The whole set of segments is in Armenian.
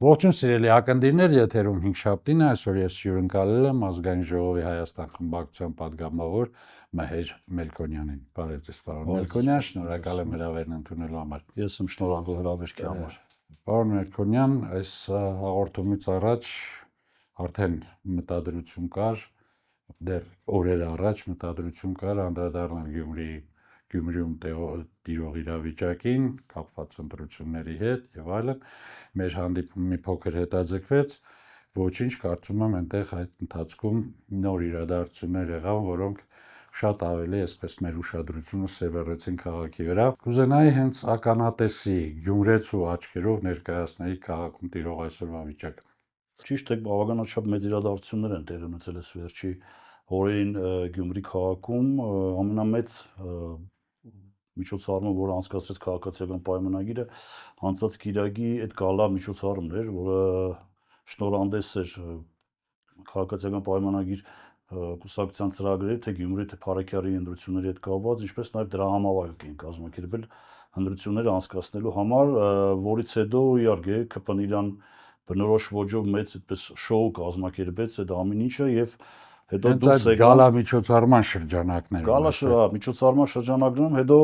Ողջույն սիրելի ակնդիրներ, եթերում 5 շաբթին այսօր ես հյուրընկալել եմ ազգային ժողովի Հայաստան խմբակցության падգամավոր Մհեր Մելքոնյանին։ Բարև ձեզ, պարոն Մելքոնյան, շնորհակալ եմ հրավերն ընդունելու համար։ Ես եմ շնորհակալ հրավերքի համար։ Պարոն Մելքոնյան, այս հաղորդումից առաջ արդեն մտադրություն կար, դեռ օրեր առաջ մտադրություն կար անդրադառնալ Գյումրիում տիրող իրավիճակին, կապված ընտրությունների հետ եւ այլն, մեր հանդիպումը մի փոքր հետաձգվեց, ոչինչ կարծում եմ այնտեղ այդ ընթացքում նոր իրադարձություններ եղան, որոնք շատ ավելի այսպես մեր ուշադրությունը սևեռեցին քաղաքի վրա։ Կուզենայի հենց ականատեսի գյումրեցու աչքերով ներկայացնել քաղաքում տիրող այսօրվա վիճակը։ Ճիշտ է, բավականաչափ մեծ իրադարձություններ են տեղի ունեցել այս վերջի օրերին Գյումրի քաղաքում, ամենամեծ միջոցառումը, որը անցկացրեց քաղաքացիական պայմանագիրը, անցած Կիրակի այդ գալա միջոցառումն էր, որը շնորհանդես էր քաղաքացիական պայմանագիր կուսակցության ծրագրերի, թե Գյումրի, թե Փարեքյարի ընտրությունների հետ կապված, ինչպես նաև դրա համավարակ էին կազմակերպել ընտրությունները անցկացնելու համար, որից հետո իհարկե ԿՊՆ-ին բնորոշ ոճով մեծ այդպես շոու կազմակերպեց այդ ամեն ինչը եւ հետո դուրս եկան գալա միջոցառման շրջանակներում։ Գալա միջոցառման շրջանակներում հետո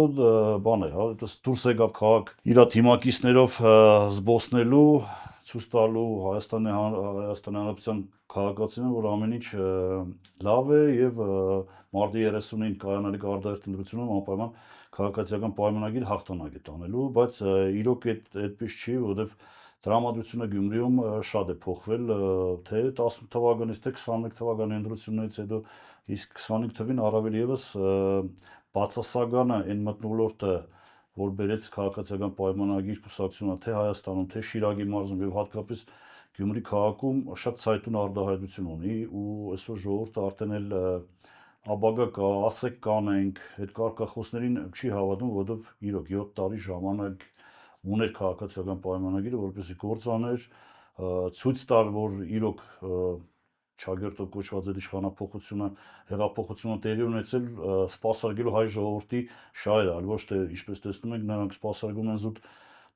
բան է, հա, այդպես դուրս եկավ քաղաք իր թիմակիցներով զբոսնելու, ցույց տալու Հայաստանի Հանրապետության քաղաքացիներին, որ ամեն ինչ լավ է եւ մարտի 30-ին կայանալիք արտահերթ ընտրությունում անպայման քաղաքացիական պայմանագիր հաղթանակ է տանելու, բայց իրոք այդպես չի, որովհետեւ տրամադրությունը Գյումրիում շատ է փոխվել, թե 18 թվականից, թե 21 թվականի ընտրություններից հետո, իսկ 25 թվին առավել եւս բացասականը այն մթնոլորտը, որ բերեց քաղաքացիական պայմանագիր կուսակցությունը թե Հայաստանում, թե Շիրակի մարզում եւ հատկապես Գյումրի քաղաքում շատ ցայտուն արտահայտություն ունի ու այսօր ժողովուրդը արդեն էլ աբագա կա, ասեք կանենք, այդ կարգախոսներին չի հավատում, որովհետեւ իրոք 7 տարի ժամանակ ուներ քաղաքացիական պայմանագիրը, որպեսզի գործաներ, ցույց տար, որ իրոք չագերտով կոչված այդ իշխանափոխությունը, հեղափոխությունը տեղի ունեցել սպասարկելու հայ ժողովրդի շահերը, այլ ոչ թե ինչպես տեսնում ենք, նրանք սպասարկում են զուտ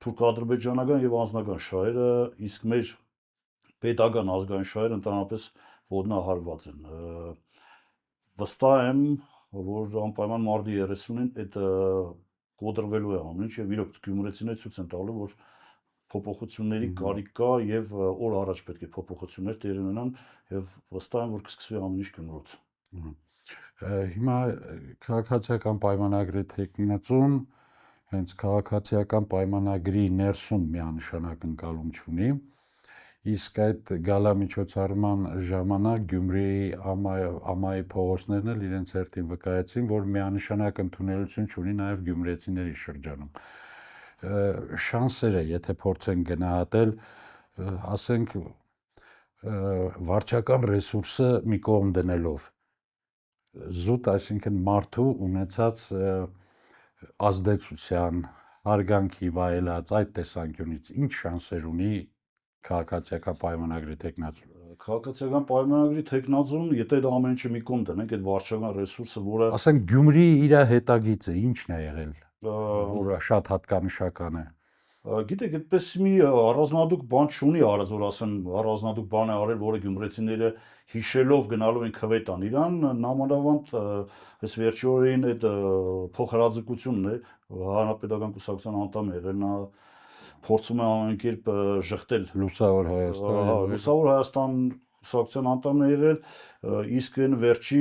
թուրք-ադրբեջանական եւ անձնական շահերը, իսկ մեր պետական ազգային շահերը ընդհանրապես ոտնահարված են։ Վստահ եմ, որ անպայման մարտի 30-ին այդ կոտրվելու է ամեն ինչ եւ իրոք գյումրեցիները ցույց են տալու, որ փոփոխությունների կարիք կա եւ օր առաջ պետք է փոփոխություններ տեղի ունենան եւ վստահ եմ, որ կսկսվի ամեն ինչ Գյումրուց։ Հիմա քաղաքացիական պայմանագրի թեկնածուն հենց քաղաքացիական պայմանագրի ներսում միանշանակ ընկալում չունի, իսկ այդ գալա միջոցառման ժամանակ Գյումրիի ամայի փողոցներն էլ իրենց հերթին վկայեցին, որ միանշանակ ընդունելություն չունի նաեւ գյումրեցիների շրջանում։ Շանսերը, եթե փորձեն գնահատել, ասենք վարչական ռեսուրսը մի կողմ դնելով, զուտ, այսինքն մարդու ունեցած ազդեցության, հարգանքի վայելած այդ տեսանկյունից ինչ շանսեր ունի քաղաքացիական պայմանագրի թեկնածուն։ Քաղաքացիական պայմանագրի թեկնածուն, եթե դա ամեն ինչը մի կողմ դնենք, այդ վարչական ռեսուրսը, որը ասենք Գյումրիի իր հետագիծը ինչն է եղել, որը շատ հատկանշական է։ Գիտեք, այդպես մի առանձնահատուկ բան չունի արած, որ ասեմ, առանձնահատուկ բան է արել, որը գյումրեցիները հիշելով գնալու են քվետան իրան, նամանավանդ այս վերջի օրերին այդ փոխհրաձգությունն է, Հանրապետական կուսակցության անդամ է եղել, նա փորձում է ամեն կերպ ժխտել Լուսավոր Հայաստան։ Լուսավոր Հայաստան կուսակցության անդամ է եղել, իսկ այն վերջի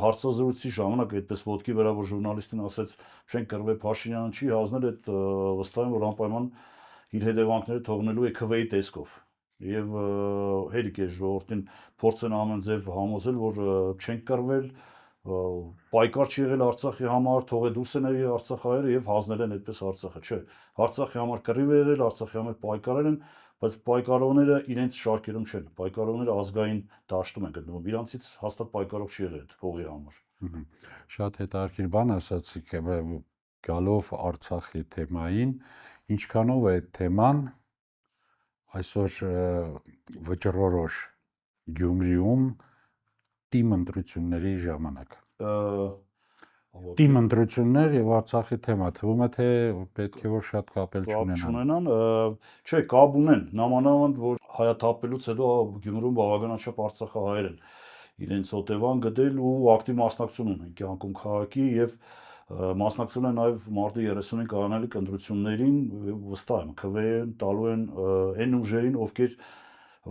հարցազրույցի ժամանակ այդպես ոտքի վրա որ ժուրնալիստին ասեց, չենք կռվե Փաշինյանը չի հանձնել, այդ վստահ եմ, որ անպայման իր հետևանքները թողնելու է քվեի տեսքով։ Եվ հերիք է ժողովրդին փորձեն ամեն ձև համոզել, որ չենք կռվել, պայքար չի եղել Արցախի համար, թողե դուրս են եկել արցախահայերը եւ հանձնել են այդպես Արցախը, չէ։ Արցախի համար կռիվ է եղել, Արցախի համար պայքարել են, բայց պայքարողները իրենց շարքերում չեն, պայքարողները ազգային դաշտում են գտնվում, իրանցից հաստատ պայքարող չի եղել այդ փողի համար։ Շատ հետաքրքիր բան ասացիք, գալով Արցախի թեմային, ինչքանով է այդ թեման այսօր վճռորոշ Գյումրիում թիմ ընտրությունների ժամանակ։ Թիմ ընտրություններ եւ Արցախի թեմա թվում է թե պետք է որ շատ կապել չունենան, չէ, կապ ունեն, նամանավանդ որ հայաթափելուց հետո Գյումրում բավականաչափ արցախահայեր են իրենց օտևան գտել ու ակտիվ մասնակցություն ունեն կյանքում քաղաքի եւ մասնակցել են նաեւ մարտի 30-ին կայանալիք ընտրություններին, վստահ եմ, քվեն տալու են այն ուժերին, ովքեր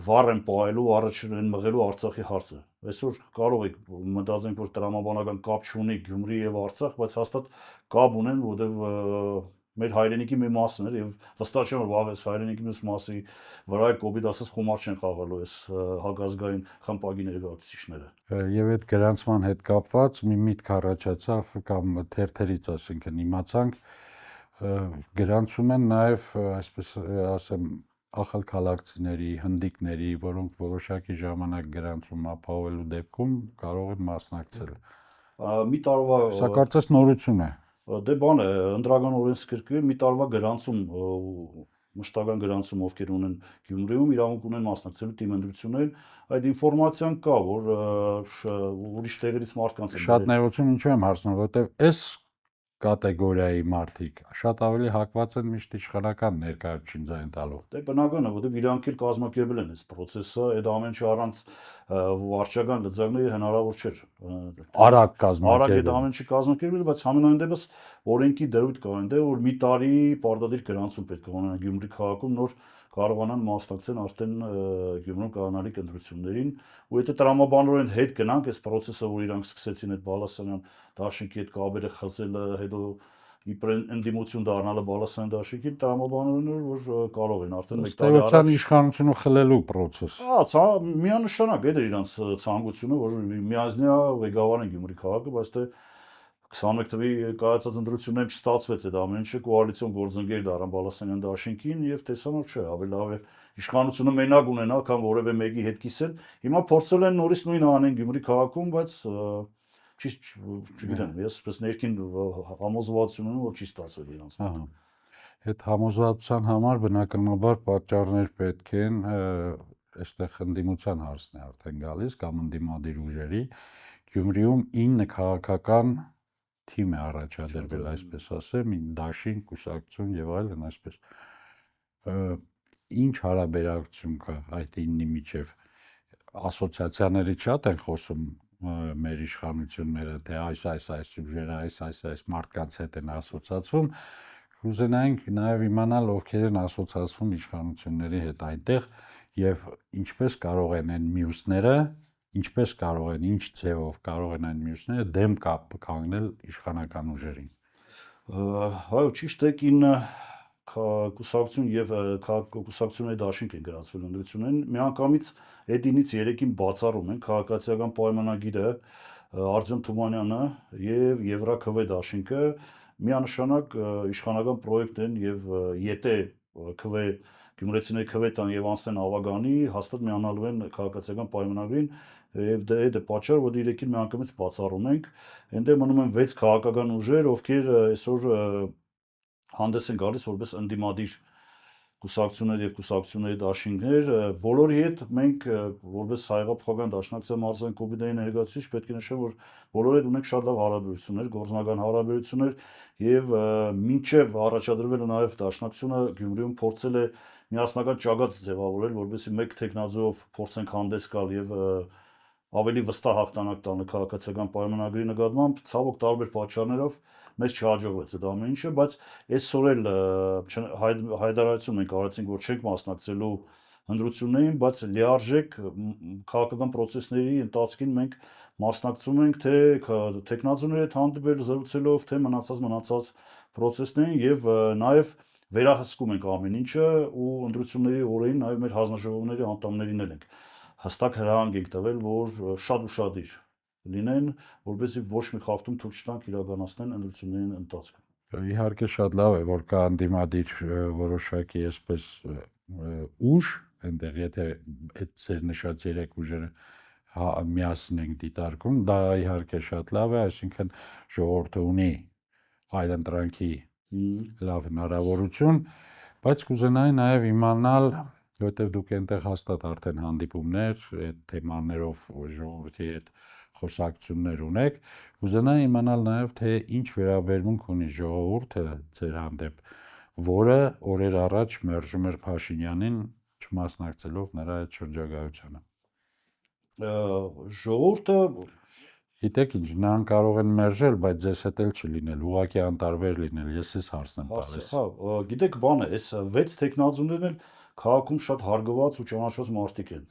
վառ են պահելու առաջ են մղելու Արցախի հարցը։ Այսօր կարող եք մտածենք, որ տրամաբանական կապ չունի Գյումրի եւ Արցախ, բայց հաստատ կապ ունեն, որովհետեւ մեր հայրենիքի մի մասն էր եւ վստահ չեմ որ վաղ հայրենիքի մյուս մասի վրա կոպիտ ասած խոմար չեն խաղալու այս հակազգային խմպակի ներկայացուցիչները։ Եվ այդ գրանցման հետ կապված մի միտք առաջացավ կամ թերթերից, ասենք, իմացանք գրանցում են նաեւ այսպես ասեմ ախալքալակցիների, հնդիկների, որոնք որոշակի ժամանակ գրանցում ապահովելու դեպքում կարող են մասնակցել։ Մի տարվա Սա կարծես նորություն է։ Դե բան է, ընտրական օրենսգրքի մի տարվա գրանցում, մշտական գրանցում ովքեր ունեն Գյումրիում, իրավունք ունեն մասնակցելու թիմ ընտրություններին, այդ ինֆորմացիան կա, որ ուրիշ տեղերից մարդկանց են։ Շատ ներողություն, ինչու եմ հարցնում, որովհետև այս կատեգորիայի մարդիկ շատ ավելի հակված են միշտ իշխանական ներկայացուցիչին ձայն տալու։ Դե բնական է, որովհետև իրանք էլ կազմակերպել են այս process-ը, այդ ամեն ինչը առանց վարչական լծակների հնարավոր չէր։ Արագ Արագ այդ կազմակերպել։ ամեն ինչը կազմակերպել, բայց համենայն դեպս օրենքի դրույթ կա այնտեղ, որ մի տարի պարտադիր գրանցում պետք է ունենա Գյումրի քաղաքում, նոր կարողանան մասնակցեն արդեն Գյումրում կայանալիք ընտրություններին, ու եթե տրամաբանորեն հետ գնանք այս process-ը, որ իրանք սկսեցին այդ Բալասանյան դաշինքի հետ կապերը խզելը, հետո իբր ընդդիմություն դառնալը Բալասանյան դաշինքին, տրամաբանորեն որ կարող են արդեն մեկ տարի Ստեյության իշխանությունը խլելու process։ միանշանակ այդ է իրանց ցանկությունը, որ միազնյա ղեկավար են Գյումրի քաղաքը, բայց թե 21 թվի կայացած ընտրություններում չստացվեց այդ ամեն ինչը, կոալիցիոն գործընկեր դառան Բալասանյան դաշինքին եւ տեսանով չէ, ավելի լավ է իշխանությունը մենակ ունենալ, քան որևէ մեկի հետ կիսել։ Հիմա փորձել են նորից նույնը անեն Գյումրի քաղաքում, բայց չգիտեմ, ես այսպես ներքին համոզվածություն ունեմ, որ չի ստացվել իրանց։ Այդ համոզվածության համար բնականաբար պատճառներ պետք են, այստեղ ընդդիմության հարցն է արդեն գալիս կամ ընդդիմադիր ուժերի։ Գյումրիում 9 քաղաքական թիմ է առաջադրվել, այսպես ասեմ, դաշին, կուսակցություն եւ այլն, այսպես։ Ինչ հարաբերակցություն կա այդ 9-ի միջև։ Ասոցիացիաներից շատ են խոսում մեր իշխանությունները, թե այս ուժերը, այս մարդկանց հետ են ասոցացվում, կուզենայինք նաև իմանալ ովքեր են ասոցացվում իշխանությունների հետ այնտեղ եւ ինչպես կարող են այն մյուսները, ինչպես կարող են, ինչ ձևով կարող են այն մյուսները դեմ կապ կանգնել իշխանական ուժերին։ Այո, ճիշտ է, 9 կուսակցություն եւ կուսակցությունների դաշինք է գրանցվել ընտրություններին, միանգամից այդ 9-ից 3-ին բացառում են քաղաքացիական պայմանագիրը, Արտյոմ Թումանյանը եւ Եվրաքվե դաշինքը միանշանակ իշխանական պրոյեկտ են եւ եթե քվե գյումրեցիների քվե տան եւ անցնեն Ավագանի, հաստատ միանալու են քաղաքացիական պայմանագրին եւ դա է պատճառը, որ 3-ին միանգամից բացառում ենք։ Այնտեղ մնում են 6 քաղաքական ուժեր, ովքեր այսօր հանդես են գալիս որպես ընդդիմադիր կուսակցություններ եւ կուսակցությունների դաշինքներ, բոլորի հետ մենք որպես հայեղափոխական դաշնակցության մարզային կոմիտեի ներկայացուցիչ պետք է նշեմ, որ բոլորի հետ ունենք շատ լավ հարաբերություններ, գործնական հարաբերություններ եւ մինչեւ առաջադրվելը նաեւ դաշնակցությունը Գյումրիում փորձել է միասնական ճակատ ձևավորել, որպեսզի մեկ տեխնազով փորձենք հանդես գալ եւ ավելի վստահ հաղթանակ տանը քաղաքացիական պայմանագրի նկատմամբ, ցավոք տարբեր պատճառներով մեզ չհաջողվեց այդ ամեն ինչը, բայց այսօր էլ հայտարարություն մենք արեցինք, որ չենք մասնակցելու ընտրություններին, բայց լիարժեք քաղաքական process-ների ընթացքին մենք մասնակցում ենք թե տեխնազոների հետ հանդիպել զրուցելով, թե մնացած process-ներին եւ նաեւ վերահսկում ենք ամեն ինչը ու ընտրությունների օրերին նաեւ մեր հանձնաժողովների անդամներին էլ ենք հստակ հրահանգ ենք տվել, որ շատ ուշադիր լինեն, որպեսզի ոչ մի խախտում թույլ չտանք իրականացնեն ընտրությունների ընթացքում։ Իհարկե շատ լավ է, որ կա անդիմադիր որոշակի այսպես ուժ, այնտեղ եթե այդ ձեր նշած 3 ուժերը միասին ենք դիտարկում, դա իհարկե շատ լավ է, այսինքն ժողովուրդը ունի այլընտրանքի լավ հնարավորություն, բայց կուզենայի նաև իմանալ որտեղ դուք այնտեղ հաստատ արդեն հանդիպումներ, այդ թեմաներով ժողովրդի հետ խոսակցություններ ունեք, ուզենայի իմանալ նաև թե ինչ վերաբերմունք ունի ժողովուրդը ձեր հանդեպ, որը օրեր առաջ մերժում էր Փաշինյանին, չմասնակցելով նրա այդ շրջագայությանը։ Ժողովուրդը Գիտեք ինչ, նրանք կարող են մերժել, բայց ձեզ հետ էլ չլինել, ուղղակի անտարբեր լինել, ես էս հարցն եմ տալիս։ Հա, գիտեք բան է, այս 6 տեխնազուներն էլ քաղաքում շատ հարգված ու ճանաչված մարդիկ են։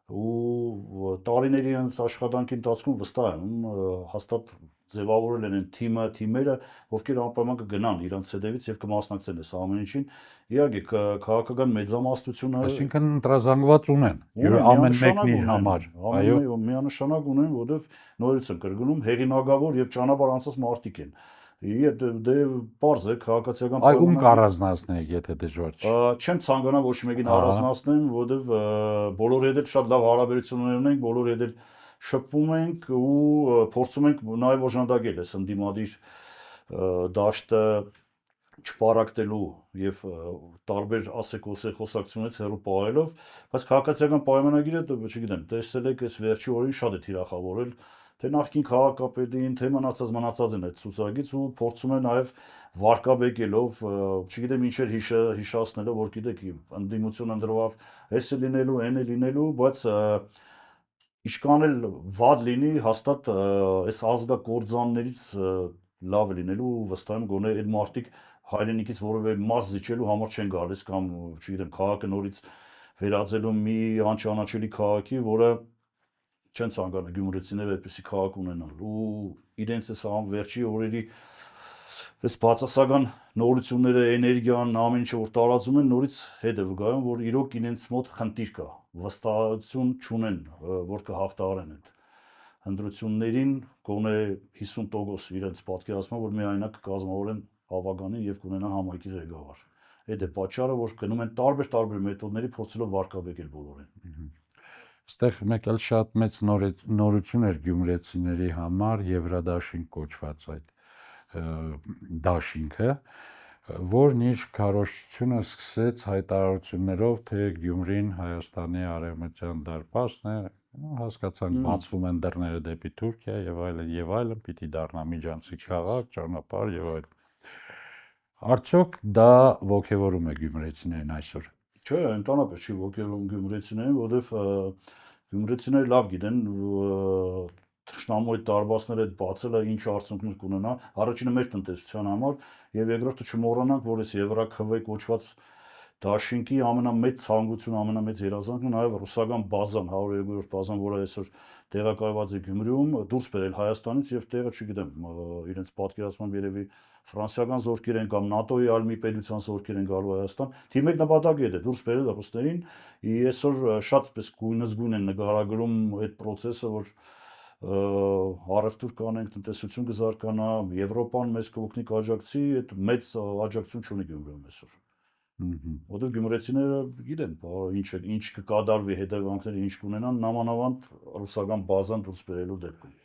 Ու տարիների հենց աշխատանքի ընթացքում վստահ եմ, հաստատ ձևավորել են այն թիմերը, ովքեր անպայման կգնան իրանց հետևից եւ կմասնակցեն այս ամեն ինչին։ Իհարկե, քաղաքական մեծամասնությունը Այսինքն ընտրազանգված ունեն, ամեն մեկն իր համար։ Այո, միանշանակ ունեն, որովհետեւ նորից եմ կրկնում, հեղինակավոր եւ ճանապարհ անցած մարդիկ են։ Դե պարզ է քաղաքացիական ում կառանձնացնեք, եթե դժվար չի։ Չեմ ցանկանա ոչ մեկին առանձնացնեմ, որովհետև բոլորի հետ շատ լավ հարաբերություններ ունենք, բոլորի հետ շփվում ենք ու փորձում ենք նաև օժանդակել այս ընդդիմադիր դաշտը չպարակտելու եւ տարբեր ասեկոսե խոսակցությունից հեռու պահելով, բայց քաղաքացիական պայմանագիրը, չգիտեմ, տեսել եք այս վերջի օրին շատ է թիրախավորել թե նախկին քաղաքապետին, թե մնացած են այդ ցուցակից ու փորձում են նաև վարկաբեկելով, չգիտեմ ինչեր հիշացնելով, որ գիտեք, ընդդիմություն ընդրվավ, էս է լինելու, այն է լինելու, բայց ինչքան էլ վատ լինի, հաստատ այս ազգակործաններից լավ է լինելու, վստահ եմ գոնե այդ մարդիկ հայրենիքից որևէ մաս զիջելու համար չեն գալիս կամ, չգիտեմ, քաղաքը նորից վերածելու մի անճանաչելի քաղաքի, որը չեն ցանկանա գյումրեցիները այդպիսի քաղաք ունենալ ու իրենց այս վերջի օրերի այս բացասական նորությունները, էներգիան, ամեն ինչը որ տարածում են, նորից հետ է վկայում, որ իրոք իրենց մոտ խնդիր կա, վստահություն չունեն, որ կհաղթահարեն այդ հնդրություններին, գոնե 50% իրենց պատկերացման, որ միայնակ կկազմավորեն հավականին եւ կունենան համայնքի ղեկավար։ Այդ է պատճառը, որ գնում են տարբեր մեթոդների փորձելով վարկաբեկել բոլորին։ Այստեղ մեկ էլ շատ մեծ նորություն էր գյումրեցիների համար Եվրադաշինք կոչված այդ դաշինքը, որն իր քարոզչությունը սկսեց հայտարարություններով, թե Գյումրին Հայաստանի արևմտյան դարպասն է, հասկացանք բացվում են դռները դեպի Թուրքիա եւ այլն, պիտի դառնա միջանցիկ քաղաք, ճանապարհ եւ այլն։ Արդյոք դա ոգևորում է գյումրեցիներին այսօր։ Չէ, ընդհանրապես չի ոգևորում գյումրեցիներին, որովհետեւ գյումրեցիները լավ գիտեն թշնամու այդ դարբասները այդ բացելը ինչ արդյունքներ կունենա, առաջինը մեր տնտեսության համար եւ երկրորդը չմոռանանք, որ այս Եվրաքվ կոչված դաշինքի ամենամեծ ցանկությունը, ամենամեծ երազանքը նաեւ ռուսական բազան, 102-րդ բազան, որը այսօր տեղակայված է Գյումրիում, դուրս բերել Հայաստանից եւ տեղը, չգիտեմ, իրենց պատկերացմամբ երևի ֆրանսիական զորքեր են կամ ՆԱՏՕ-ի այլ մի պետության զորքեր են գալու Հայաստան։ Թիմի մեկ նպատակը է դուրս բերել ռուսներին, այսօր շատ պես գույնզգույն են նկարագրում այդ process-ը, որ առևտուր կանենք, տնտեսություն կզարգանա, Եվրոպան մեզ կօգնի կաջակցի, այդ մեծ աջակցություն չունի Գյումրիում այսօր։ Որտեղ գյումրեցիները գիտեն, ինչ կկատարվի, հետևանքները ինչ կունենան, նամանավանդ ռուսական բազան դուրս բերելու դեպքում։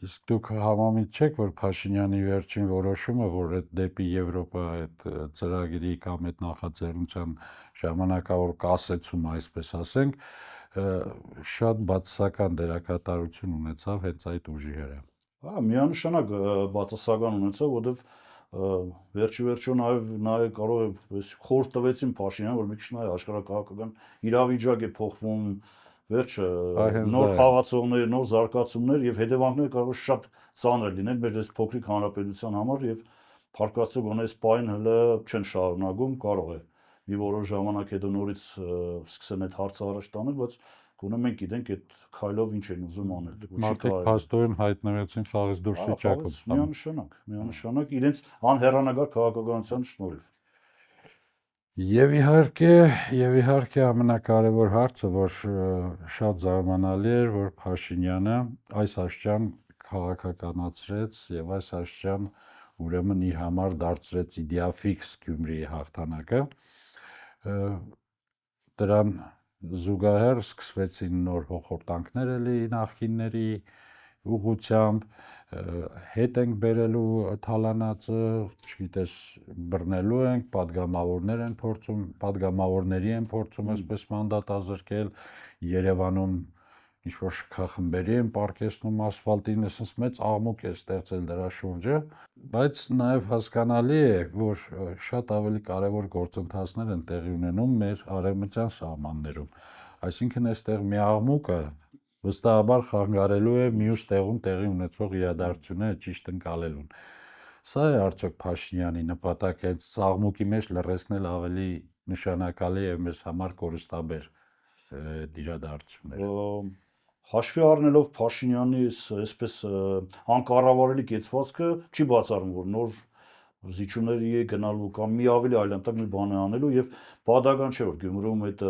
Իսկ դուք համամիտ չեք, որ Փաշինյանի վերջին որոշումը, որ այդ դեպի Եվրոպա այդ ծրագրի կամ այդ նախաձեռնության ժամանակավոր կասեցում, այսպես ասենք, շատ բացասական դերակատարություն ունեցավ հենց այդ ուժի վրա։ Հա, միանշանակ բացասական ունեցավ, որովհետև վերջո նաև կարող է խորհուրդ տվեցին Փաշինյան, որ մի քիչ նայ աշխարհ քաղաքական իրավիճակ է փոխվում, վերջը նոր խաղացողներ, նոր զարգացումներ եւ հետևանքները կարող է շատ ծանր լինել մեր այս փոքրիկ հանրապետության համար եւ փառք գոնե այս պայն հələ չեն շարունակում, կարող է մի որոշ ժամանակ հետո նորից սկսեն այդ հարցը առաջ տանել, բայց գոնե մենք գիտենք այդ քայլով ինչ են ուզում անել։ Մարդիկ փաստորեն հայտնվեցին խաղից դուրս վիճակում։ Միանշանակ իրենց անհեռանագար քաղաքականության շնորհիվ։ Եվ իհարկե ամենակարևոր հարցը, որ շատ զարմանալի էր, որ Փաշինյանը այս աշճան քաղաքականացրեց եւ այս աշճան ուրեմն իր համար դարձրեց իդեաֆիքս Գյումրիի հաղթանակը։ Դրան զուգահեռ սկսվեցին նոր հոխորտանքներ էլի նախկինների ուղղությամբ հետ ենք բերելու թալանածը, չգիտես, բռնելու ենք, падգամավորների են փորձում այսպես մանդատ ազրկել, Երևանում ինչ-որ շքախմբերի են պառկեցնում ասֆալտին, այսպես մեծ աղմուկ է ստեղծել դրա շուրջը, բայց նաև հասկանալի է, որ շատ ավելի կարևոր գործընթացներ են տեղի ունենում մեր արևմտյան սահմաններում, այսինքն այստեղ մի աղմուկը վստահաբար խանգարելու է մյուս տեղում տեղի ունեցող իրադարձությունները ճիշտ ընկալելուն։ Սա է արդյոք Փաշինյանի նպատակը, այդ աղմուկի մեջ լռեցնել ավելի նշանակալի եւ մեզ համար կորստաբեր իրադարձությունները։ Հաշվի առնելով Փաշինյանի այսպես անկառավարելի կեցվածքը, չի բացառում, որ նոր զիջումների է գնալու կամ մի ավելի այլանդակ մի բան է անելու եւ բադական չէ որ Գյումրիում այդ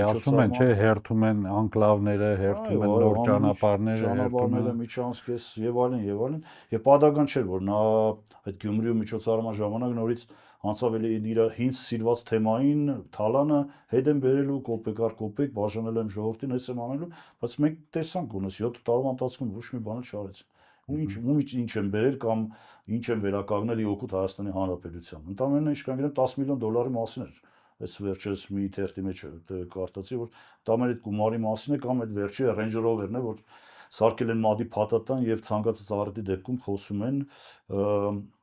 ասում են չէ հերթում են անկլավները, հերթում են նոր ճանապարհները, միջանցքես եւ այլն եւ բադական չէ որ նա այդ Գյումրիում միջոցառման ժամանակ նորից անցավ իր հին սիրված թեմային թալանը հետ են բերելու կոպեկ առ կոպեկ բաժանել են ժողովրդին այս եմ անելու բայց մենք տեսանք ունես 7 տարվա ընթացքում ոչ մի բան չարեց ինչ են բերել կամ ինչ են վերականգնել օգուտ Հայաստանի Հանրապետության։ Ընդամենը ինչ կան գիտեմ 10 միլիոն դոլարի մասին էր։ Այս վերջերս մի թերթի մեջ կարդացի, որ դա մեր այդ գումարի մասին է կամ այդ վերջի Range Rover-ն է, որ սարքել են մադի փաթաթան եւ ցանկացած առիթի դեպքում խոսում են։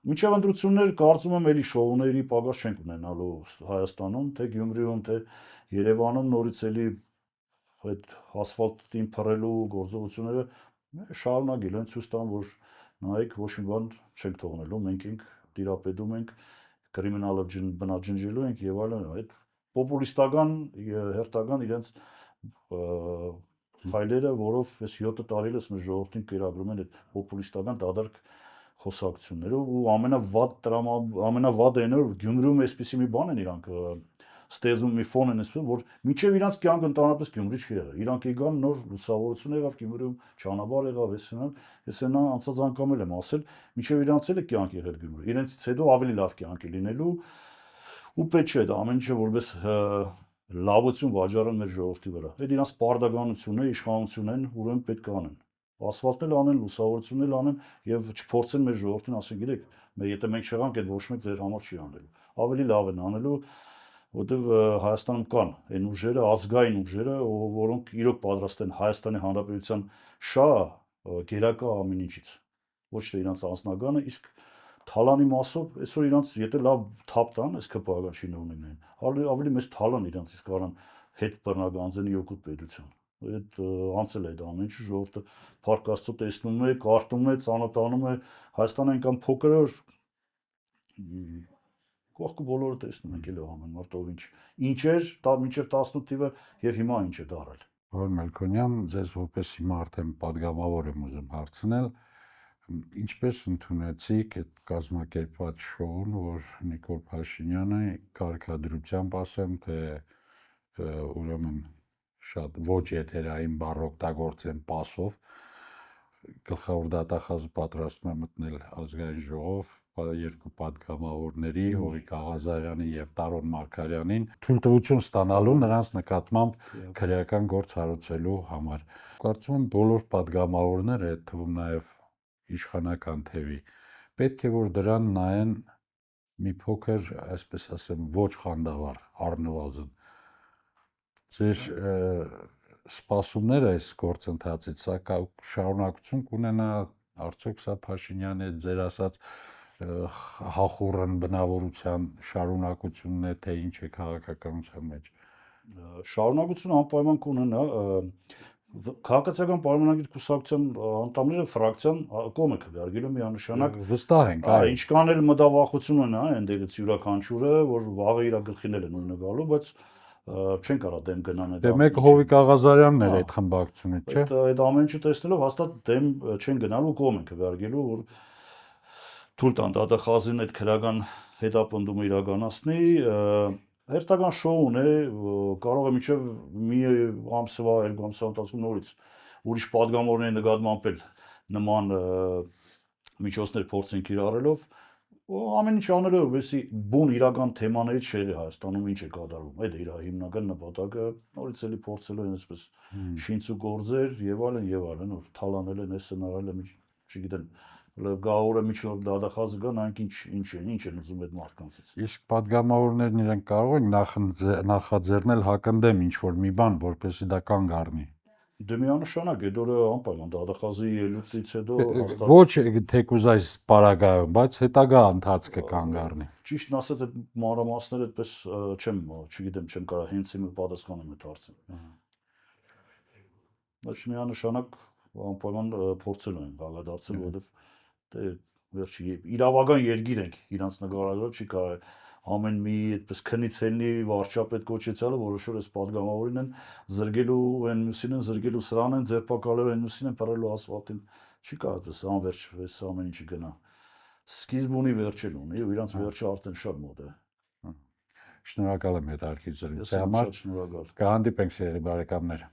Մինչև ընտրություններ կարծում եմ էլի շոուների պակաս չենք ունենալու Հայաստանում, թե Գյումրիում, թե Երևանում նորից էլի այդ ասֆալտին փռելու գործողությունները շարունակել են ցույց տան, որ նայեք ոչ մի բան չենք թողնելու, մենք ենք տիրապետում ենք կրիմինալը բնաջնջելու ենք եւ այլն, այդ պոպուլիստական հերթական իրենց հայլերը, որով այս 7 տարի ես մեր ժողովրդին կերակրում են այդ պոպուլիստական դադարք խոսակցություններով ու ամենավատը այն է որ Գյումրիում այսպիսի մի բան են իրանք ստեզում մի ֆոն են այսպես որ մինչև իրանք կյանք ընդհանրապես Գյումրի չի եղել իրանք եկան նոր լուսավորություն եղավ Գյումրիում ճանապարհ եղավ ես նա անցած անգամ եմ ասել մինչև իրանց էլ է կյանք եղել Գյումրի իրենցից հետո ավելի լավ կյանք է լինելու ու պետք չէ դա ամեն ինչը որպես լավություն վաճառեն մեր ժողովրդի վրա այդ իրանց պարտականությունն է իշխանություն են ուրեմն պետք է անեն ասֆալտել անեն լուսավորություն էլ անեն եւ չփորձեն մեր ժողովրդին ասեն գիտեք եթե մենք չեղանք այդ ոչ մեկ ձեր համար չի անելու ավելի լավ են անելու որտեվ Հայաստանում կան այն ուժերը, ազգային ուժերը, որոնք իրոք պատրաստ են Հայաստանի Հանրապետության շահը գերակա ամեն ինչից։ Ոչ թե իրանց անձնագանը, իսկ թալանի մասով այսօր իրանց եթե լավ թափ տան, այս ԿՊԱ-ական շինողներն ավելի մեծ թալան իրանցից կարան հետ բռնագանձենի օգուտ պետության։ Այդ անցել է այդ ամեն ինչը ժողովուրդը Փառք Աստծո տեսնում է, կարդում է, ծանոթանում է Հայաստանը այնքան փոքր է Կողքը բոլորը տեսնում ենք էլ ամեն մարդով ինչ էր մինչև 18 թիվը եւ հիմա ինչ է դարել։ Պարոն Մելքոնյան, ձեզ որպես հիմա արդեն падգամավոր եմ ուզում հարցնել, ինչպես ընդունեցիք այդ կազմակերպված շոուն, որ Նիկոլ Փաշինյանը կարգադրությամբ ասեմ, թե ուրեմն շատ ոչ եթերային բառ օգտագործեն պասով գլխավոր դատախազը պատրաստվում է մտնել ազգային ժողով երկու падգամավորների Հովիկ Աղազարյանի եւ Տարոն Մարգարյանին թույլտվություն ստանալու նրանց նկատմամբ քրեական գործ հարուցելու համար։ Կարծում եմ բոլոր падգամավորները, այդ թվում նաեւ իշխանական թևի, պետք է որ դրան նայեն մի փոքր, այսպես ասեմ, ոչ խանդավառ առնվազն։ Ձեր սպասումները այս գործընթացից սա շարունակություն կունենա արդյոք սա Փաշինյանի ձեր ասած հախուռն բնավորության շարունակությունն է թե ինչ է քաղաքականության մեջ շարունակություն անպայման կունենա քաղաքացիական պայմանագիր կուսակցության անդամները ֆրակցիան կողմ է քվեարկելու միանշանակ վստահ ենք ինչքան էլ մտավախություն ունենա այնտեղից յուրաքանչյուրը որ վաղը իր գլխին էլ է նույնը գալու բայց չեն կարա դեմ գնան այդ մեկ Հովիկ Աղազարյանն էր այդ խմբակցությունից չէ այդ ամեն ինչը տեսնելով հաստատ դեմ չեն գնալու կողմ են քվեարկելու որ թույլ տան դատախազին այդ քրական հետապնդումը իրականացնի հերթական շոուն է կարող է մինչև մի ամսվա երկու ամսվա ընթացքում նորից ուրիշ падգամավորների նկատմամբ էլ նման միջոցներ փորձեն կիրառելով Ամեն ինչ անելով, որպեսզի բուն իրական թեմաներից շեղի Հայաստանում ինչ է կատարվում։ Այդ է իր հիմնական նպատակը, նորից էլի փորձելու են այսպես շինց ու գործեր եւ այլն, որ թալանել են, էս հնարել է, չգիտեմ, գահորը միջով դադախազը կան, այնք ինչ են ուզում այդ մարդկանցից։ Իսկ падգամավորներն իրենք կարող են նախաձեռնել հակընդդեմ ինչ-որ մի բան, որպեսզի դա կանգ առնի։ Դե միանշանակ այդ օրը անպայման դադախազի ելույթից հետո Ոչ թեկուզ այս պարագայում, բայց հետագա ընթացքը կանգ առնի։ Ճիշտն ասած այդ մանրամասները այդպես չգիտեմ, չեմ կարող հենց հիմա պատասխանեմ այդ հարցին։ Բայց միանշանակ անպայման փորձելու են գալադարձել, որովհետև դե վերջի իրավական երկիր ենք, իրանց նկարագրով չի կարող ամեն մի այդպես քնից ելնի վարչապետ կոչեցյալը որոշոր էս падգամավորին են զրկելու այն մյուսին են զրկելու սրան են ձերբակալելու այն մյուսին են փռելու ասֆալտին չի կարող այդպես անverջ էս ամեն ինչը գնա սկիզբ ունի վերջել ունի ու իրանց վերջը արդեն շատ մոտ է Շնորհակալ եմ հետաքրքիր զրույցի Ես համար շատ շնորհակալ կհանդիպենք սիրելի բարեկամներ